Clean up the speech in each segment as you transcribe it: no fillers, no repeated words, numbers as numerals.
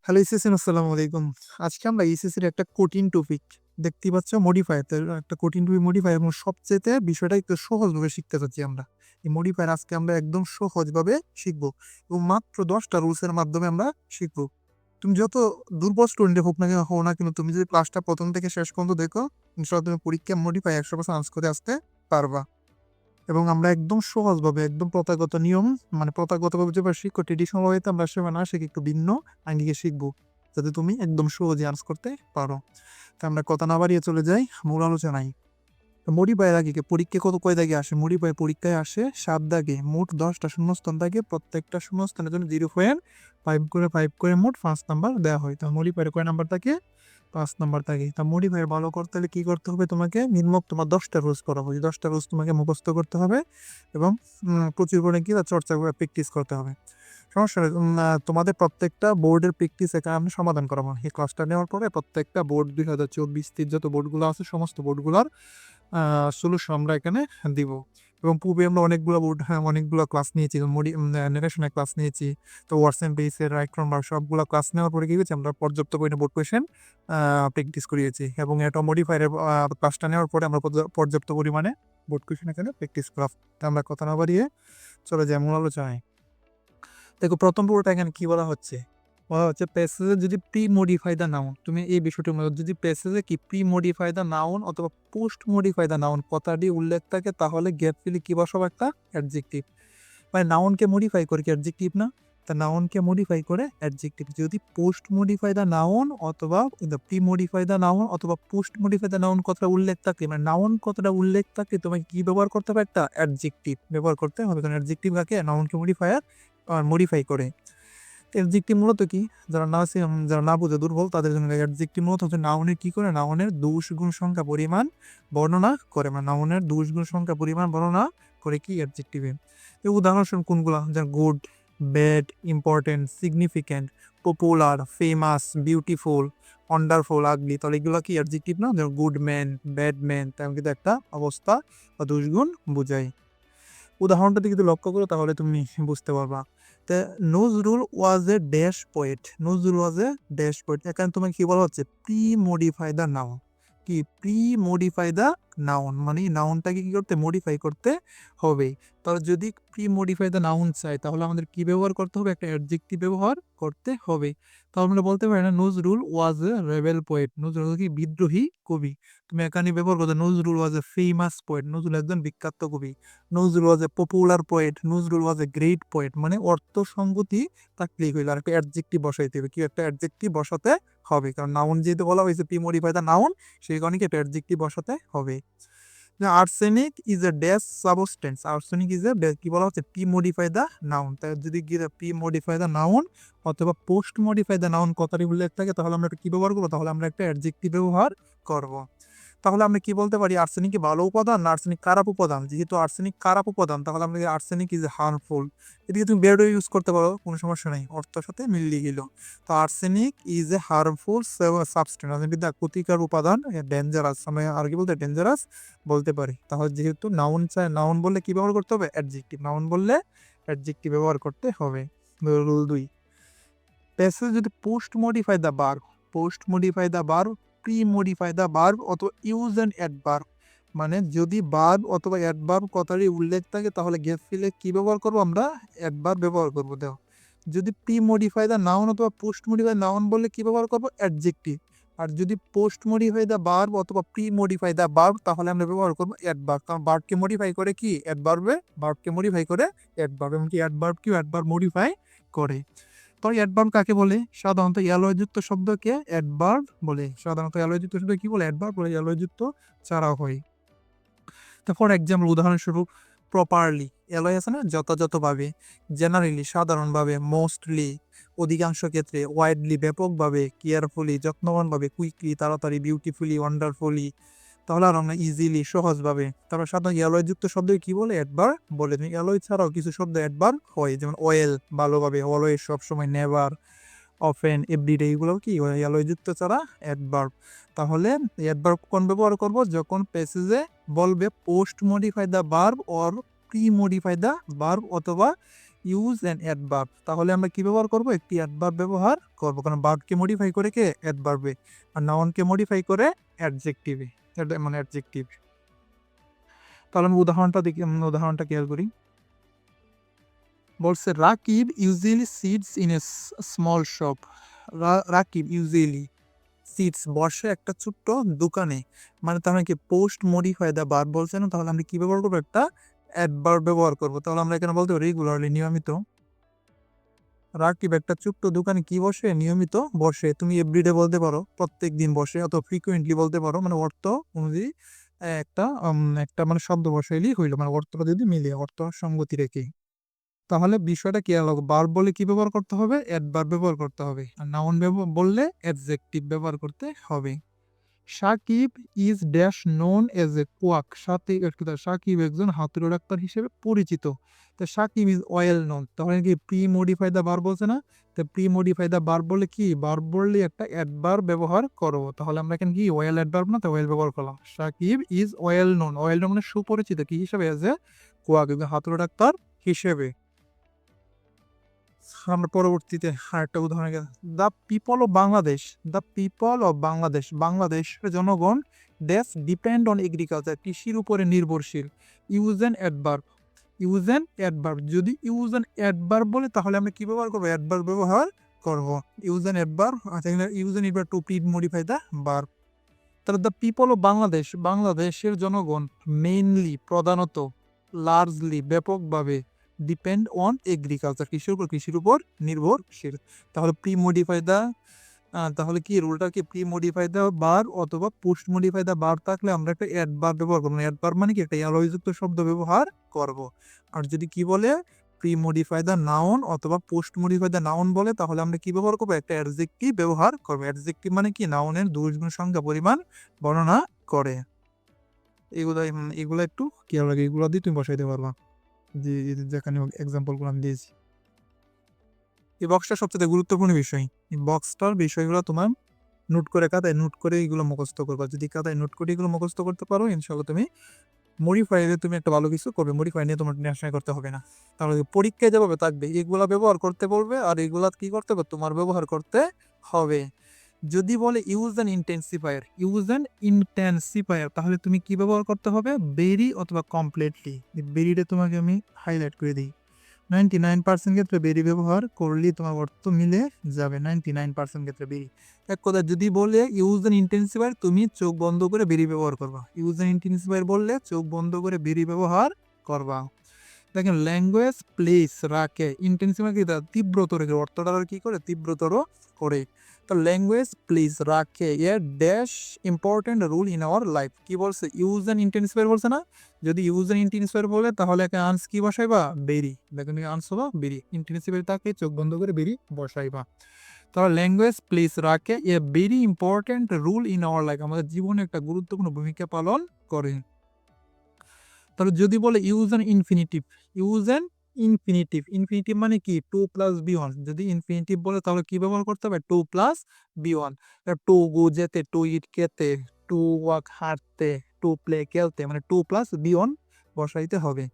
Hello ইসিসিন, আসসালামু আলাইকুম। আজকে আমরা ইসিসির একটা কঠিন টপিক দেখতেই পাচ্ছ, মডিফায়ার। একটা কঠিন টপিক মডিফায়ার, এবং সবচেয়ে বিষয়টা একটু সহজভাবে শিখতে চাচ্ছি আমরা। এই মডিফায়ার আজকে আমরা একদম সহজভাবে শিখবো, এবং মাত্র 10টা রুলসের মাধ্যমে আমরা শিখবো। তুমি যত দুর্বল স্টুডেন্ট হোক না কেন, হও না কেন, তুমি যদি ক্লাসটা প্রথম থেকে শেষ পর্যন্ত দেখো, ইনশাআল্লাহ তুমি পরীক্ষা মডিফাই 100% আন্সার করে আসতে পারবা। এবং আমরা একদম সহজভাবে, একদম প্রথাগত নিয়ম, মানে প্রথাগতভাবে যেভাবে শিখবো, ট্রেডিশনাল ওয়েতে আমরা সেভাবে না শিখে একটু ভিন্ন আঙ্গিকে শিখবো, যাতে তুমি একদম সহজে আন্সার করতে পারো। তা আমরা কথা না বাড়িয়ে চলে যাই মূল আলোচনায়। মডিফায়ার আগে পরীক্ষা কয় দাগে আসে? মডিফায়ার পরীক্ষায় আসে 7 দাগে। মোট 10টা শূন্যস্থান থাকে, প্রত্যেকটা শূন্যস্থানের জন্য 0.5 করে মোট 5 নাম্বার দেওয়া হয়। তো মডিফায়ার কয় নাম্বার থাকে? 5 নাম্বার থাকে। তা মডিফায়ার ভালো করতে হলে কি করতে হবে? তোমাকে মিনিমাম তোমার 10টা রুলস করা হবে। 10টা রুলস তোমাকে মুখস্থ করতে হবে, এবং প্রচুর করে কি চর্চা করে প্র্যাকটিস করতে হবে। সমস্যা নেই। তোমাদের প্রত্যেকটা বোর্ডের প্র্যাকটিস এখানে আমি সমাধান করাবো। এই ক্লাসটা নেওয়ার পরে প্রত্যেকটা বোর্ড 2024-23 যত বোর্ডগুলো আছে, সমস্ত বোর্ডগুলোর সলিউশন আমরা এখানে দিব। এবং পূর্বে আমরা অনেকগুলো ক্লাস নিয়েছি, নেরেশনের ক্লাস নিয়েছি। তো ওয়ার্ডস এন্ড বেসের, রাইট ফ্রম ভার্ব, সবগুলো ক্লাস নেওয়ার পরে কি হয়েছে, আমরা পর্যাপ্ত পরিমাণে বোর্ড কোয়েশ্চেন প্র্যাকটিস করিয়েছি। এবং এটা মডিফায়ারের ক্লাসটা নেওয়ার পরে আমরা পর্যাপ্ত পরিমাণে বোর্ড কোয়েশ্চেন এখানে প্র্যাকটিস করা। আমরা কথা না বাড়িয়ে চলে যাই মূল আলোচনায়। দেখো, প্রথম পর্বটা এখানে কি বলা হচ্ছে? বলা হচ্ছে প্যাসেজে যদি প্রি মডিফাই দ্য নাউন, তুমি এই বিষয়টির মধ্যে যদি প্যাসেজে কি প্রি মডিফাই দ্য নাউন অথবা পোস্ট মডিফাই দ্য নাউন কথাটি উল্লেখ থাকে, তাহলে গ্যাপ ফিলে কি বসাবো? একটা অ্যাডজেক্টিভ। মানে নাউনকে মডিফাই করে কি অ্যাডজেক্টিভ না? তা নাউনকে মডিফাই করে অ্যাডজেক্টিভ। যদি পোস্ট মডিফাই দ্য নাউন অথবা প্রি মডিফাই দ্য নাউন অথবা পোস্ট মডিফাই দ্য নাউন কথাটা উল্লেখ থাকে, মানে নাউন কথাটা উল্লেখ থাকে, তোমাকে কি ব্যবহার করতে হবে? একটা অ্যাডজেক্টিভ ব্যবহার করতে হবে। কারণ অ্যাডজেক্টিভ কাকে? নাউনকে মডিফাই করে। অ্যাডজেক্টিভ মূলত কি? যারা না বুঝে দুর্বল, তাদের জন্য অ্যাডজেক্টিভ মূলত হচ্ছে নাউনের কি করে? নাউনের দোষ গুণ সংখ্যা পরিমাণ বর্ণনা করে। মানে নাউনের দোষ গুণ সংখ্যা পরিমাণ বর্ণনা করে কি অ্যাডজেক্টিভে। উদাহরণস্বরূপ কোনগুলা? যেমন good, bad, important, significant, popular, famous, beautiful, wonderful, ugly. তাহলে এগুলো কি অ্যাডজেক্টিভ না? যেমন গুড ম্যান, ব্যাড ম্যান, তেমন কিন্তু একটা অবস্থা বা দুষ্গুণ বোঝায়। উদাহরণটা যদি লক্ষ্য করো, তাহলে তুমি বুঝতে পারবা। তা Nazrul was a dash poet. Nazrul was a dash poet, এখানে তোমাকে কি বলা হচ্ছে? Pre modify the noun. কি? প্রি মডিফাই দ্য নাউন, মানে নাউনটাকে কি করতে? মডিফাই করতে হবে। তাহলে যদি প্রি মডিফাই দ্য নাউন চাই, তাহলে আমাদের কি ব্যবহার করতে হবে? একটা অ্যাডজেক্টিভ ব্যবহার করতে হবে। তাহলে আমরা বলতে পারি না Nazrul was a rebel poet, Nazrul কি বিদ্রোহী কবি। তুমি এখানে ব্যবহার করতে Nazrul was a famous poet, Nazrul একজন বিখ্যাত কবি। Nazrul was a popular poet, Nazrul was a great poet. মানে অর্থ সংগতি থাকলেই হইল, আর একটা অ্যাডজেক্টিভ বসাইতে হবে। কি একটা অ্যাডজেক্টিভ বসাতে হবে, কারণ নাউন যেহেতু বলা হয়েছে প্রি মডিফাই দ্য নাউন, সেই কারণে কি একটা অ্যাডজেক্টিভ বসাতে হবে। Arsenic is a dash substance. Arsenic is a, কি বলা হচ্ছে? Pre modify the noun. তাই যদি প্রি মডিফাই দ্য নাউন অথবা পোস্ট মডিফাই দ্য নাউন কথাটি উল্লেখ থাকে, তাহলে আমরা একটা কি ব্যবহার করবো? তাহলে আমরা একটা অ্যাডজেক্টিভ ব্যবহার করব। তাহলে আমরা কি বলতে পারি? আর্সেনিক কি ভালো উপাদান না আর্সেনিক খারাপ উপাদান? যেহেতু আর্সেনিক খারাপ উপাদান, তাহলে আমরা আর্সেনিক ইজ হার্মফুল। এদিকে তুমি বেডও ইউজ করতে পারো, কোনো সমস্যা নেই, অর্থের সাথে মিলিয়ে গেল। তো arsenic is a harmful substance, কিন্তু ক্ষতিকর উপাদান, ডেঞ্জারাস। আমি আর কি বলতে? ডেঞ্জারাস বলতে পারি। তাহলে যেহেতু নাউন চাই, নাউন বললে কি ব্যবহার করতে হবে? অ্যাডজেক্টিভ। নাউন বললে অ্যাডজেক্টিভ ব্যবহার করতে হবে। রুল 2, প্যাসেজ যদি post modify the verb, post modify the verb, pre modify the verb অথবা ইউজ অ্যান্ড অ্যাডভার্ব। মানে যদি ভার্ব অথবা অ্যাডভার্ব কথারই উল্লেখ থাকে, তাহলে গ্যাপ ফিলে কি ব্যবহার করব? আমরা অ্যাডভার্ব ব্যবহার করব। দেখো, যদি প্রি মডিফাই দ্য নাউন অথবা পোস্ট মডিফাই নাউন বললে কি ব্যবহার করব? অ্যাডজেক্টিভ। আর যদি পোস্ট মডিফাই দ্য ভার্ব অথবা প্রি মডিফাই দ্য ভার্ব, তাহলে আমরা ব্যবহার করব অ্যাডভার্ব। কারণ ভার্বকে মডিফাই করে কি? অ্যাডভার্বে। ভার্বকে মডিফাই করে অ্যাডভার্ব, এবং কি অ্যাডভার্ব কি? অ্যাডভার্ব মডিফাই করে। তো অ্যাডভার্ব কাকে বলে? সাধারণত অ্যালয়যুক্ত শব্দকে অ্যাডভার্ব বলে। সাধারণত অ্যালয়যুক্ত শব্দ কি বলে? অ্যাডভার্ব বলে। অ্যালয়যুক্ত ছাড়াও হয়। তো ফর এক্সাম্পল, উদাহরণস্বরূপ, প্রপারলি, অ্যালয় আছে না? যথাযথভাবে, জেনারেলি, সাধারণভাবে, মোস্টলি, অধিকাংশ ক্ষেত্রে, ওয়াইডলি, ব্যাপকভাবে, কেয়ারফুলি, যত্নবানভাবে, কুইকলি, তাড়াতাড়ি, বিউটিফুলি, ওয়ান্ডারফুলি। তাহলে আর আমরা ইজিলি, সহজভাবে। তারপর সাধারণত অ্যালয়যুক্ত শব্দকে কি বলে? অ্যাডভার্ব বলে। তুমি অ্যালয় ছাড়াও কিছু শব্দ অ্যাডভার্ব হয়, যেমন অয়েল, ভালোভাবে, অলওয়েজ, সবসময়, নেভার, অফেন, এভরিডে। এগুলো কি অ্যালয়যুক্ত ছাড়া অ্যাডভার্ব। তাহলে অ্যাডভার্ব কোন ব্যবহার করব? যখন প্যাসেজে বলবে post modify the verb or pre modify the verb, অথবা ইউজ অ্যান অ্যাডভার্ব, তাহলে আমরা কি ব্যবহার করব? একটি অ্যাডভার্ব ব্যবহার করব, কারণ ভার্বকে মডিফাই করে কে? অ্যাডভার্বে, আর নাউনকে মডিফাই করে অ্যাডজেক্টিভে, মানে অ্যাডজেক্টিভ। তাহলে আমি উদাহরণটা খেয়াল করি। বলছে Rakib usually sits in a small shop. Rakib usually sits বসে একটা ছোট্ট দোকানে, মানে তার মানে কি পোস্ট মডিফাই দা ভার্ব বলছে না, তাহলে আমরা কি ব্যবহার করবো? একটা অ্যাডভার্ব ব্যবহার করব। তাহলে আমরা এখানে বলতে পারি রেগুলারলি, নিয়মিত। রাকিব একটা ছোট্ট দোকানে কি বসে? নিয়মিত বসে। তুমি এভরিডে বলতে পারো, প্রত্যেক দিন বসে, অথবা ফ্রিকুয়েন্টলি বলতে পারো, মানে অর্থ অনুযায়ী একটা মানে শব্দ বসাইলেই হইলো, মানে অর্থটা যদি মিলিয়ে অর্থ সঙ্গতি রেখে। তাহলে বিষয়টা কি হলো? ভার্ব বলে কি ব্যবহার করতে হবে? অ্যাডভার্ব ব্যবহার করতে হবে, আর নাউন বললে অ্যাডজেক্টিভ ব্যবহার করতে হবে। Sakib is dash known as a quack. Sakib একজন হাতুড়ে ডাক্তার হিসেবে পরিচিত। তো সাকিব ইজ ওয়েল নোন, তাহলে কি প্রি মডিফাই দা ভার্ব বলছে না? তো প্রি মডিফাই দা ভার্ব বলে কি? ভার্ব বললে একটা অ্যাডভার্ব ব্যবহার করবো। তাহলে আমরা এখানে কি ওয়েল অ্যাডভার্ব না, তো ওয়েল ব্যবহার করলাম। Sakib is well known, well known মানে সুপরিচিত কি হিসেবে? এজ এ কোয়াক, হাতুড়ে ডাক্তার হিসেবে। আমরা পরবর্তীতে আরেকটা উদাহরণ, দ্য পিপল অফ বাংলাদেশ, বাংলাদেশের জনগণ ড্যাশ ডিপেন্ড অন এগ্রিকালচার, কৃষির উপরে নির্ভরশীল। ইউজ অ্যান অ্যাডভার্ব, যদি ইউজ অ্যান অ্যাডভার্ব বলে তাহলে আমরা কি ব্যবহার করবো? অ্যাডভার্ব ব্যবহার করব। Use an adverb, use an adverb to premodify the verb. তাহলে দ্য পিপল অফ বাংলাদেশের জনগণ মেইনলি প্রধানত, লার্জলি ব্যাপকভাবে, ডিপেন্ড অন এগ্রিকালচার কৃষির উপর নির্ভরশীল। তাহলে প্রি মডিফাই দা, তাহলে কি রুলটা কি? প্রি মডিফাই দা বার অথবা পোস্ট মডিফাই দা বার থাকলে আমরা একটা অ্যাডভার্ব ব্যবহার করবো। অ্যাডভার্ব মানে কি? একটা যুক্ত শব্দ ব্যবহার করব। আর যদি কি বলে প্রি মডিফাই দা নাউন অথবা পোস্ট মডিফাই দা নাউন বলে, তাহলে আমরা কি ব্যবহার করবো? একটা অ্যাডজেক্টিভ ব্যবহার করবো। অ্যাডজেক্টিভ মানে কি? নাউনের দুর্গুণ সংখ্যা পরিমাণ বর্ণনা করে। এগুলো একটু খেয়াল রাখে, এগুলো দিয়ে তুমি বসাইতে পারবা, যে যেখানে এক্সাম্পলগুলো আমি দিয়েছি। এই বক্সটা সবচেয়ে গুরুত্বপূর্ণ বিষয়। এই বক্সটার বিষয়গুলো তোমার খাতায় নোট করে এগুলো মুখস্থ করবা। যদি খাতায় নোট করে এগুলো মুখস্থ করতে পারো, ইনশাআল্লাহ তুমি মডিফাইয়ে তুমি একটা ভালো কিছু করবে। মডিফাই নিয়ে তোমার টেনশন করতে হবে না। তাহলে পরীক্ষায় যেভাবে থাকবে এগুলা ব্যবহার করতে বলবে, আর এগুলা কি করতে হবে? তোমার ব্যবহার করতে হবে। যদি বলে ইউজ অ্যান ইন্টেন্সিফায়ার, তাহলে তুমি কি ব্যবহার করতে হবে? ভেরি অথবা কমপ্লিটলি। ভেরিটা তোমাকে আমি হাইলাইট করে দিই। 99% ক্ষেত্রে বেরি ব্যবহার করলে তোমার অর্থ মিলে যাবে। 99% ক্ষেত্রে বেরি। এক কথা যদি বলে ইউজ অ্যান ইন্টেন্সিফায়ার, তুমি চোখ বন্ধ করে বেরি ব্যবহার করবা। ইউজ অ্যান ইন্টেন্সিফায়ার বললে চোখ বন্ধ করে বেরি ব্যবহার করবা। দেখেন ল্যাঙ্গুয়েজ প্লেস রাখে, ইন্টেন্সিফায়ার কি? তীব্রতর, অর্থটা কি করে? তীব্রতর করে। তো ল্যাঙ্গুয়েজ প্লেস রাখে a dash important role in our life. কি বলছে? ইউজ অ্যান ইন্টেন্সিফায়ার বলছে না? যদি ইউজ অ্যান ইন্টেন্সিফায়ার বলে তাহলে একটা আনস কি বসাইবা? বেরি। দেখেন আনস হবা বেরি। ইন্টেন্সিফায়ার তাকে চোখ বন্ধ করে বেরি বসাইবা। তাহলে ল্যাঙ্গুয়েজ প্লেস রাখে a very important role in our life, আমাদের জীবনে একটা গুরুত্বপূর্ণ ভূমিকা পালন করে। তাহলে যদি বলে ইউজ অ্যান ইনফিনিটিভ মানে কি? To plus V one. যদি ইনফিনিটিভ বলে তাহলে কি ব্যবহার করতে হবে? To plus V one. To go যেতে, টু ইট খেতে, টু ওয়াক হাঁটতে, টু প্লে খেলতে, মানে টু প্লাস বি ওয়ান বসাইতে হবে।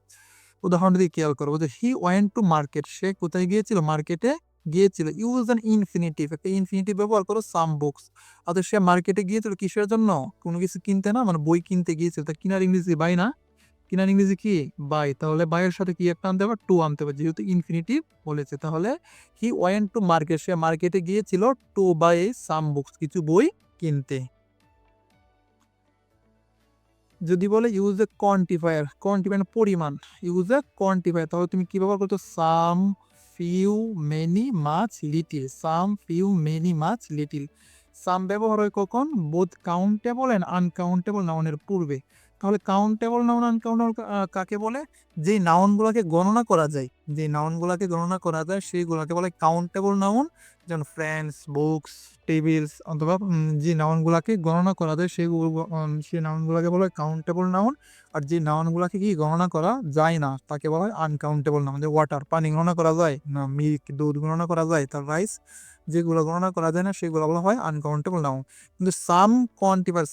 উদাহরণ দিয়ে খেয়াল করবো যে হি ওয়েন্ট টু মার্কেট, সে কোথায় গিয়েছিল? মার্কেটে গিয়েছিল। ইউজ অ্যান ইনফিনিটিভ, একটা ইনফিনিটিভ ব্যবহার করো সাম বুকস। অর্থাৎ সে মার্কেটে গিয়েছিল কিসের জন্য? কোনো কিছু কিনতে না, মানে বই কিনতে গিয়েছিল। তা কিনার ইংরেজি বাই না? কিনার ইংরেজি কি? বাই। তাহলে বাইয়ের সাথে কি একটা আনতে হবে? টু আনতে হবে, যেহেতু ইনফিনিটিভ বলেছে। তাহলে হি ওয়েন্ট টু মার্কেট, সে মার্কেটে গিয়েছিল টু বাই সাম বুকস, কিছু বই কিনতে। যদি বলে ইউজ এ কোয়ান্টিফায়ার পরিমাণ, ইউজ এ কোয়ান্টিফায়ার, তাহলে তুমি কি ব্যবহার করছো? সাম, ফিউ, মেনি, মাচ, লিটিল। সাম ব্যবহার হয় কখন? বোথ কাউন্টেবল অ্যান্ড আনকাউন্টেবল নাউনের পূর্বে। তাহলে কাউন্টেবল নাউন, আনকাউন্টেবল কাকে বলে? যে নাউনগুলোকে গণনা করা যায়, সেইগুলোকে বলে কাউন্টেবল নাউন। যেমন ফ্রেন্ডস, বুকস, টেবিলস, অথবা যে নাউনগুলোকে গণনা করা যায় সেই নাউনগুলোকে বলা হয় কাউন্টেবল নাউন। আর যে নাউনগুলোকে কি গণনা করা যায় না তাকে বলা হয় আনকাউন্টেবল নাউন। যে ওয়াটার, পানি গণনা করা যায় না, মিল্ক, দুধ গণনা করা যায়, তার রাইস, যেগুলো গণনা করা যায় না সেগুলো বলা হয় আনকাউন্টেবল নাউন। কিন্তু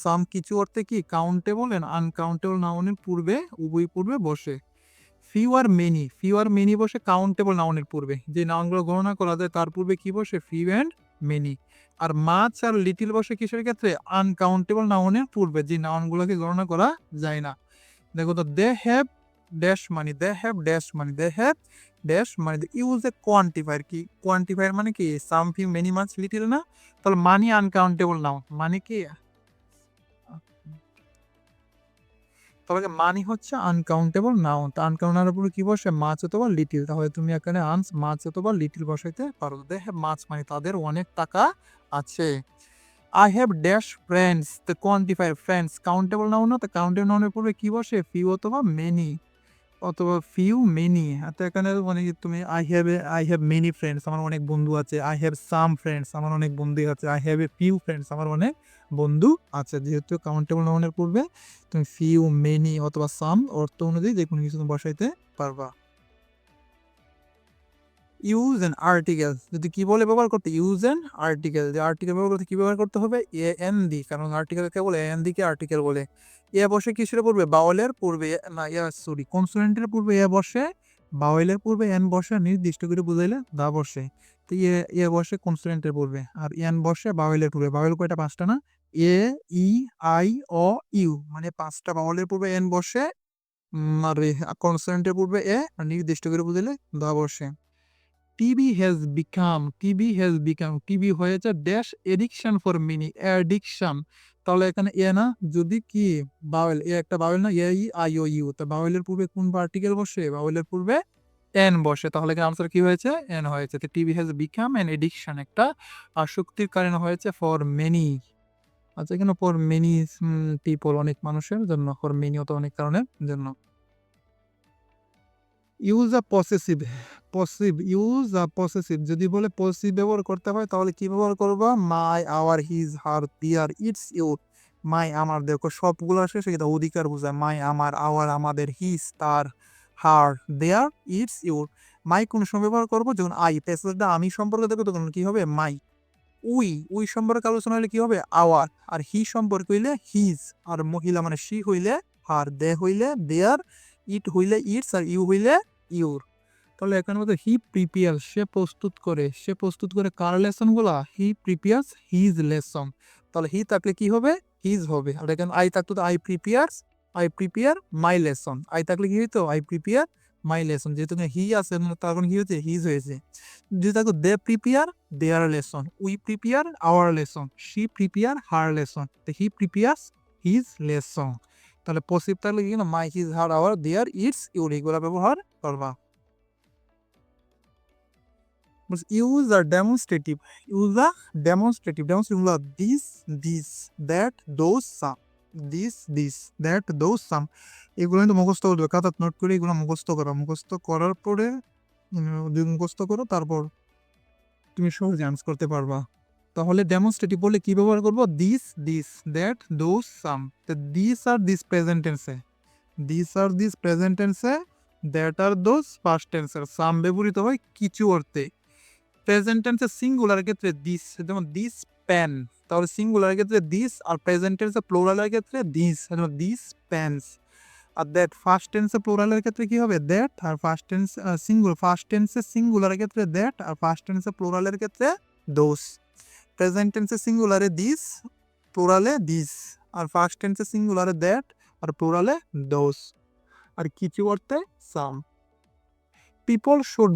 সাম কিছু অর্থে কি কাউন্টেবল এন্ড আনকাউন্টেবল নাউনের পূর্বে, উভয় পূর্বে বসে। ফিউ আর মেনি বসে কাউন্টেবল নাউনের পূর্বে, যে নাউনগুলো গণনা করা যায় তার পূর্বে কি বসে? Few and many. আর মাছ আর লিটিল বসে কিসের ক্ষেত্রে? আনকাউন্টেবল নাউনের পূর্বে, যে নাউনগুলোকে গণনা করা যায় না। দেখো তো, they have dash money, they have dash money, they have dash money. Use a quantifier. কি কোয়ান্টিফায়ার মানে? কি some, few, many, much, little না? তাহলে মানি আনকাউন্টেবল নাউন, মানে কি? তবে মানি হচ্ছে আনকাউন্টেবল নাউন। তো আনকাউন্টেবল উপরে কি বসে? মাছ অথবা লিটিল। তাহলে তুমি এখানে মাছ অথবা লিটিল বসাইতে পারো। দে হ্যাভ মাছ মানে তাদের অনেক টাকা আছে। I have dash friends, the quantifier friends countable noun না? তো কাউন্টেবল নাউনের পূর্বে কি বসে? ফিউ অথবা মেনি, অথবা ফিউ মেনি। তো এখানে মানে তুমি আই হ্যাভ মেনি ফ্রেন্ডস, আমার অনেক বন্ধু আছে। আই হ্যাভ সাম ফ্রেন্ডস, আমার অনেক বন্ধু আছে। I have a few friends, আমার অনেক বন্ধু আছে। যেহেতু কাউন্টেবল নাউনের পূর্বে তুমি ফিউ, মেনি অথবা সাম অর্থ অনুযায়ী যে কোনো কিছু তুমি বসাইতে পারবা। ইউজ অ্যান আর্টিকেল, যদি কি বলে ব্যবহার করতে? Use an article. যে আর্টিকেল ব্যবহার করতে কি ব্যবহার করতে হবে? এ এন দি, কারণ আর্টিকেল কে বলে? এন দি কে আর্টিকেল বলে। এ বসে কিসের পূর্বে? বাউলের পূর্বে, না সরি কনসোনেন্টের পূর্বে এ বসে, বাউলের পূর্বে এন বসে, নির্দিষ্ট করে বুঝাইলে দা বসে। তো এ বসে কনসোনেন্টের পূর্বে, আর এন বসে বাউলের পূর্বে। বাউল কয়টা? পাঁচটা না? এ, ই, আই, অ, ইউ, মানে পাঁচটা বাউলের পূর্বে এন বসে, আর কনসোনেন্টের পূর্বে এ, আর নির্দিষ্ট করে বুঝাইলে দা বসে। টিবি হয়েছে dash addiction for mini, addiction. তাহলে এখানে এ না, যদি কি বাউল, এ একটা বাউল না? এ, ই, আই, ও, ইউ। তো বাউলের পূর্বে কোন পার্টিকেল বসে? বাউলের পূর্বে এন বসে। তাহলে এখানে আনসার কি হয়েছে? এন হয়েছে। তো TB has become an addiction, একটা আসক্তির কারণ হয়েছে ফর মেনি। আচ্ছা, এখানে ফর মেনি পিপল, অনেক মানুষের জন্য। ফর মেনি অত অনেক কারণের জন্য। ইউজ আ পসেসিভ, ইউজ আ পসেসিভ, যদি বলে পসেসিভ ব্যবহার করতে হয় তাহলে কি ব্যবহার করবা? মাই, আওয়ার, হিজ, হার, দিয়ার, ইটস, ইউর। মাই আমার, দেখো সবগুলো আসে সেটা অধিকার বোঝায়। মাই আমার, আওয়ার আমাদের, হিজ তার, হার দেয়ার, ইটস, ইউর। মাই কোন সময় ব্যবহার করবো? যখন প্যাসেজটা আমি সম্পর্কে দেখো তখন কি হবে? মাই। উই সম্পর্কে আলোচনা হলে কি হবে? আওয়ার। আর হি সম্পর্কে হইলে হিজ। আর মহিলা মানে শি হইলে হার, দে হইলে দেয়ার, ইট হইলে ইটস, আর ইউ হইলে ইউর। তাহলে এখানে মধ্যে হি প্রিপেয়ার, সে প্রস্তুত করে কার লেসন গুলা? হি প্রিপেয়ার্স হিজ লেসন। তাহলে হি থাকলে কি হবে? হিজ হবে। আর এখানে আই থাকতো তো I prepare my lesson. I থাকলে কি হইতো? I prepare my lesson. যেহেতু হি আছে তার কারণে কি হয়েছে? হিজ হয়েছে। যদি থাকতো they prepare their lesson, we prepare our lesson, she prepare her lesson, he prepares his lesson. তাহলে পসিভ থাকলে কি না? My, his, her, our, their, its, your, এগুলা ব্যবহার করবা। Use a demonstrative. Demonstrative হলো this, that, those, some. This, that, those, some. এগুলো কিন্তু মুখস্থ করবে, খাতাত নোট করে এগুলো মুখস্থ করো। মুখস্থ করার পরে যদি মুখস্থ করো তারপর তুমি সহজে আনসার করতে পারবা। তাহলে ডেমনস্ট্রেটিভ বলে কি ব্যবহার করবো? This, that, those, some. তো দিস আর দিস প্রেজেন্ট টেন্সে, দ্যাট আর দোজ পাস্ট টেন্সে, সাম ব্যবহৃত হয় কিছু অর্থে। প্রেজেন্ট টেন্সে সিঙ্গুলার ক্ষেত্রে দিস, যেমন দিস পেন, তাহলে সিঙ্গুলার ক্ষেত্রে দিস, আর প্রেজেন্ট টেন্সে প্লুরালের ক্ষেত্রে দিস, যেমন দিস পেন্স। আর দ্যাট ফার্স্ট টেন্সে প্লুরালের ক্ষেত্রে কি হবে? দ্যাট। আর ফার্স্ট টেন্সে সিঙ্গুলারের ক্ষেত্রে দ্যাট, আর ফার্স্ট টেন্সে প্লুরালের ক্ষেত্রে দোস। প্রেজেন্ট টেন্সে সিঙ্গুলারে দিস, প্লুরালে দিস, আর ফার্স্ট টেন্সে সিঙ্গুলারে দ্যাট, আর প্লুরালে দোস, আর কিছু অর্থে some. People should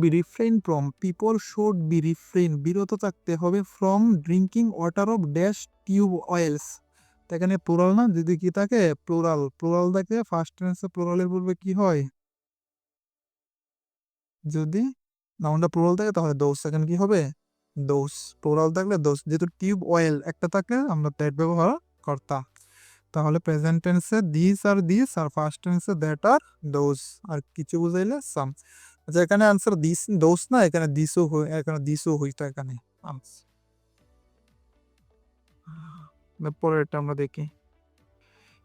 be refrain, বিরত থাকতে হবে, from drinking water of dash tube oils. এখানে প্লুরাল না? যদি কি থাকে? প্লুরাল থাকে, ফার্স্ট টেন্সে প্লুরালের পূর্বে কি হয়? যদি নাউনটা প্লুরাল থাকে তাহলে দোস, সেখানে কি হবে? দোস। প্লুরাল থাকলে দোস, যেহেতু টিউব অয়েল একটা থাকে আমরা দ্যাট ব্যবহার করতাম। তাহলে প্রেজেন্ট টেন্সে দিস, আর ফার্স্ট টেন্সে দ্যাট আর দোস, আর কিছু বুঝাইলে সাম। আচ্ছা, এখানে আনসার দিস, দোস না, এখানে দিসও হইতো এখানে আনসার। পরেরটা আমরা দেখি।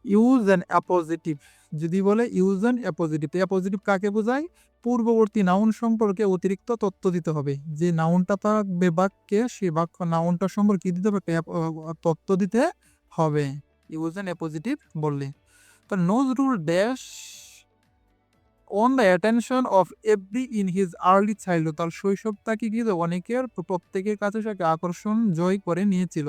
ইউজ অ্যান অ্যাপোজিটিভ, যদি বলে ইউজ অ্যান অ্যাপোজিটিভ, অ্যাপোজিটিভ কাকে বোঝায়? পূর্ববর্তী নাউন সম্পর্কে অতিরিক্ত তথ্য দিতে হবে। যে নাউনটা থাকবে বাক্যে, সেই বাক্য নাউনটা সম্পর্কে কি দিতে হবে? তথ্য দিতে হবে ইউজ অ্যান অ্যাপোজিটিভ বললে। তো Nazrul dash on the attention of every in his early childhood, তার শৈশবটাকে কিন্তু অনেকের প্রত্যেকের কাছে সে আকর্ষণ জয় করে নিয়েছিল।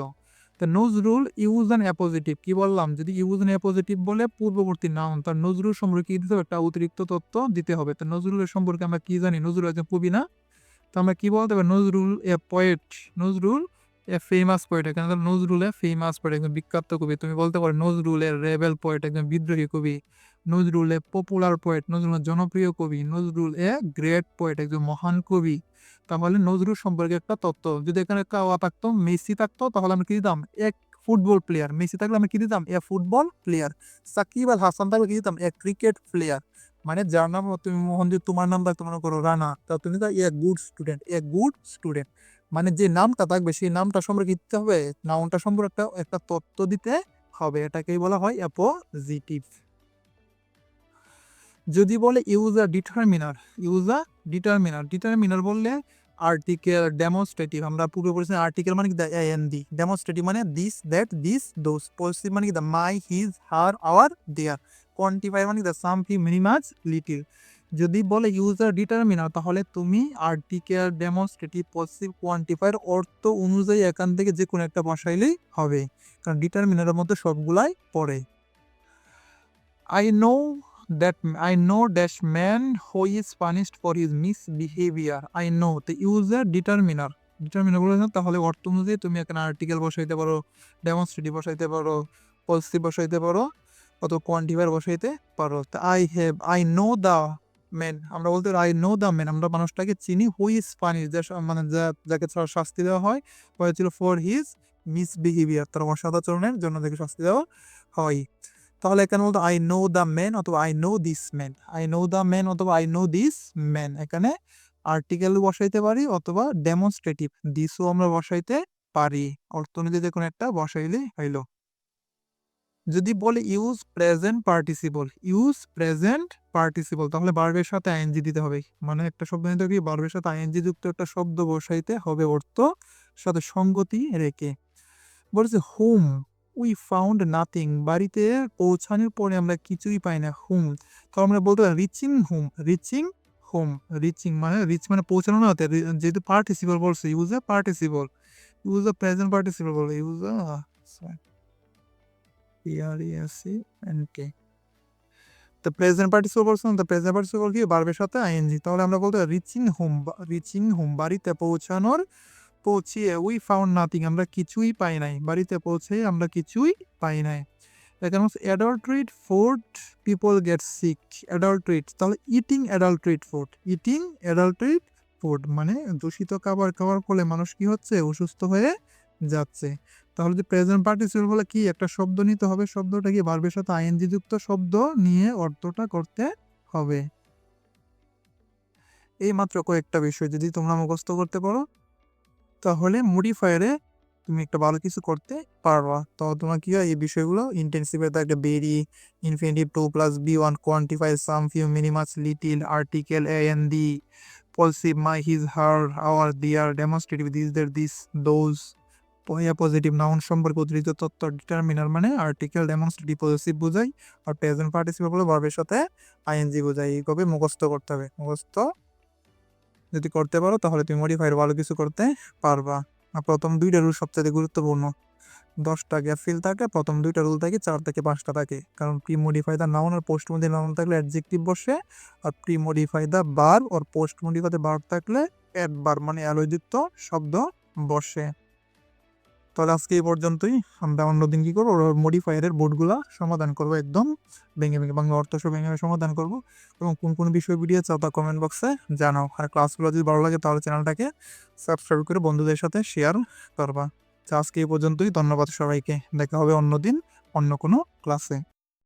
তা নজরুল ইউজ অ্যান অ্যাপোজিটিভ, কি বললাম, যদি ইউজ অ্যান অ্যাপোজিটিভ বলে পূর্ববর্তী নাউন, তার নজরুল সম্পর্কে কি দিতে হবে, একটা অতিরিক্ত তথ্য দিতে হবে। তা নজরুলের সম্পর্কে আমরা কি জানি, নজরুল একজন কবি না? তো আমরা কি বলতে পারি, Nazrul a poet, Nazrul A famous poet. এখানে তো নজরুল এ ফেমাস পোয়েট, একজন বিখ্যাত কবি। তুমি বলতে পারো নজরুল এ রেবেল পোয়েট, একজন বিদ্রোহী কবি। নজরুল এ পপুলার পোয়েট, নজরুল জনপ্রিয় কবি। নজরুল এ গ্রেট পোয়েট, একজন মহান কবি। তাহলে নজরুল সম্পর্কে একটা তত্ত্ব। যদি এখানে কাওয়া থাকতো, মেসি থাকতো, তাহলে আমরা কি দিতাম, এক ফুটবল প্লেয়ার। মেসি থাকলে আমরা কি দিতাম, এ ফুটবল প্লেয়ার। সাকিব আল হাসান থাকলে কি দিতাম, এ ক্রিকেট প্লেয়ার। মানে যার নাম তুমি মোহন, যদি তোমার নাম থাকতো মনে করো রানা, তা তুমি তো a good student, a good student. মানে যে নামটা থাকবে সেই নামটা সম্পর্কে কি দিতে হবে, নাউনটা সম্পর্কে একটা একটা তথ্য দিতে হবে। এটাকেই বলা হয় অ্যাপোজিটিভ। যদি বলে use a determiner, use a determiner, determiner বললে আর্টিকেল ডেমনস্ট্রেটিভ। আমরা পূর্বে পড়েছি আর্টিকেল মানে কি, দ্য এন দি। ডেমনস্ট্রেটিভ মানে this that this those. Positive মানে কি, the my his her our their. Quantify মানে the some few many much little. যদি বলে ইউজ আ ডিটারমিনার, তাহলে তুমি আর্টিকেল ডেমনস্ট্রেটিভ পজিটিভ কোয়ান্টিফায়ার অর্থ অনুযায়ী এখান থেকে যে কোনো একটা বসাইলেই হবে, কারণ ডিটারমিনারের মধ্যে সবগুলাই পড়ে। I know I know dash man who is punished for his misbehavior. I know the user determiner. Determiner বলেছেন, তাহলে অর্থ অনুযায়ী তুমি এখানে আর্টিকেল বসাইতে পারো, ডেমনস্ট্রেটিভ বসাইতে পারো, পজিটিভ বসাইতে পারো, অথবা কোয়ান্টিফায়ার বসাইতে পারো। তা আই নো দ্য ম্যান, আমরা বলতে পারি আই নো দ্য ম্যান, আমরা মানুষটাকে চিনি। হু ইজ পানিশ, মানে যাকে শাস্তি দেওয়া হয়, হয়েছিল ফর হিজ মিসবিহেভিয়ার, তার অসদাচরণের জন্য তাকে শাস্তি দেওয়া হয়। তাহলে এখানে বলতো আই নো দ্য ম্যান অথবা I know this man, I know the man অথবা আই নো দিস ম্যান। এখানে আর্টিকেল বসাইতে পারি অথবা ডেমনস্ট্রেটিভ দিসও আমরা বসাইতে পারি। অর্থনীতিতে কোনো একটা বসাইলে হইল। যদি বলে use present participle, use present participle, তাহলে ভার্বের সাথে আইএনজি দিতে হবে। মানে একটা শব্দ নিতে কি, ভার্বের সাথে আইএনজি যুক্ত একটা শব্দ বসাইতে হবে, অর্থ সাথে সঙ্গতি রেখে। বলেছে হোম উই ফাউন্ড নাথিং, বাড়িতে পৌঁছানোর পরে আমরা কিছুই পাই না। হোম, তো আমরা বলতে পারি reaching home, reaching home. Reaching মানে রিচ মানে পৌঁছানো না হতে, যেহেতু পার্টিসিপল বলছে, use a participle, use a present participle বলে, ইউজ এ PRESENT। তো প্রেজেন্ট পার্টিসিপল বলছে না, তো প্রেজেন্ট পার্টিসিপল কি, ভার্বের সাথে আইএনজি। তাহলে আমরা বলতে পারি রিচিং হোম, রিচিং হোম বাড়িতে পৌঁছানোর, পৌঁছিয়ে উই ফাউন্ড নাথিং আমরা কিছুই পাই নাই, বাড়িতে পৌঁছে আমরা কিছুই পাই নাই। এখানে হচ্ছে adulterate food people get sick, adulterate, তাহলে eating adulterate food, eating adulterate food মানে দূষিত খাবার খাওয়ার ফলে মানুষ কি হচ্ছে, অসুস্থ হয়ে যাচ্ছে। তাহলে যে প্রেজেন্ট পার্টিসিপল বলে কি, একটা শব্দ নিতে হবে, শব্দটা কি ভার্বের সাথে আইএনজি যুক্ত শব্দ নিয়ে অর্থটা করতে হবে। এই মাত্র কয়েকটা বিষয় যদি তোমরা মুখস্থ করতে পারো, তাহলে মডিফায়ারে তুমি একটা ভালো কিছু করতে পারবা। তো তোমার কি হয়, এই বিষয়গুলো ইন্টেন্সিভে একটা বেরি, infinitive 2+B1, quantify, some, few, মিনিমাস, little, article a an the, positive my, his, her, our, their, demonstrative this there this those, positive noun সম্পর্কে অতিরিক্ত তথ্য, ডিটারমিনার মানে আর্টিকেল ডেমনস্ট্রেটিভ পজিটিভ বোঝাই, আর প্রেজেন্ট পার্টিসিপল বলে ভার্বের সাথে আইএনজি বোঝাই। এইভাবে মুখস্থ করতে হবে। মুখস্থ যদি করতে পারো তাহলে তুমি মডিফায়ার ভালো কিছু করতে পারবা। আর প্রথম দুইটা রুল সবচেয়ে গুরুত্বপূর্ণ। 10টা গ্যাপ ফিল থাকে, প্রথম দুইটা রুল থাকে, 4 থেকে 5টা থাকে। কারণ প্রি মডিফাই দ্য নাউন আর পোস্ট মডিফাই নাউন থাকলে অ্যাডজেক্টিভ বসে, আর প্রি মডিফাই দ্য ভার্ব আর পোস্ট মডিফাই দ্য ভার্ব থাকলে অ্যাডভার্ব মানে অ্যালয়যুক্ত শব্দ বসে। তাহলে আজকে এই পর্যন্তই। আমরা অন্যদিন কি করবো, মডিফায়ারের বোর্ডগুলা সমাধান করবো, একদম ভেঙে ভেঙে বাংলা অর্থ সহ ভেঙে ভেঙে সমাধান করবো। এবং কোন কোন বিষয় ভিডিও চাও তা কমেন্ট বক্সে জানাও। আর ক্লাসগুলো যদি ভালো লাগে তাহলে চ্যানেলটাকে সাবস্ক্রাইব করে বন্ধুদের সাথে শেয়ার করবা। আজকে এই পর্যন্তই। ধন্যবাদ সবাইকে। দেখা হবে অন্যদিন অন্য কোনো ক্লাসে।